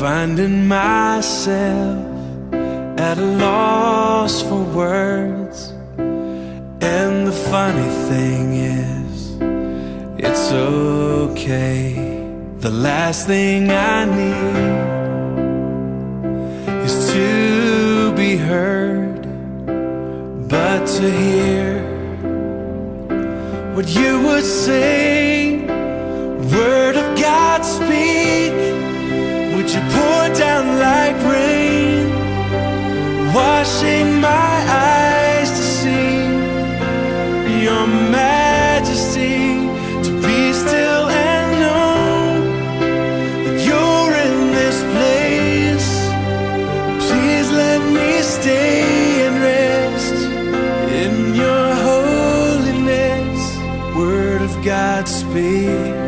finding myself at a loss for words. And the funny thing is, it's okay. The last thing I need is to be heard, but to hear what you would say. Word of God, speak. Would you pour down like rain, washing my eyes to see your majesty, to be still and know that you're in this place. Please let me stay and rest in your holiness. Word of God, speak.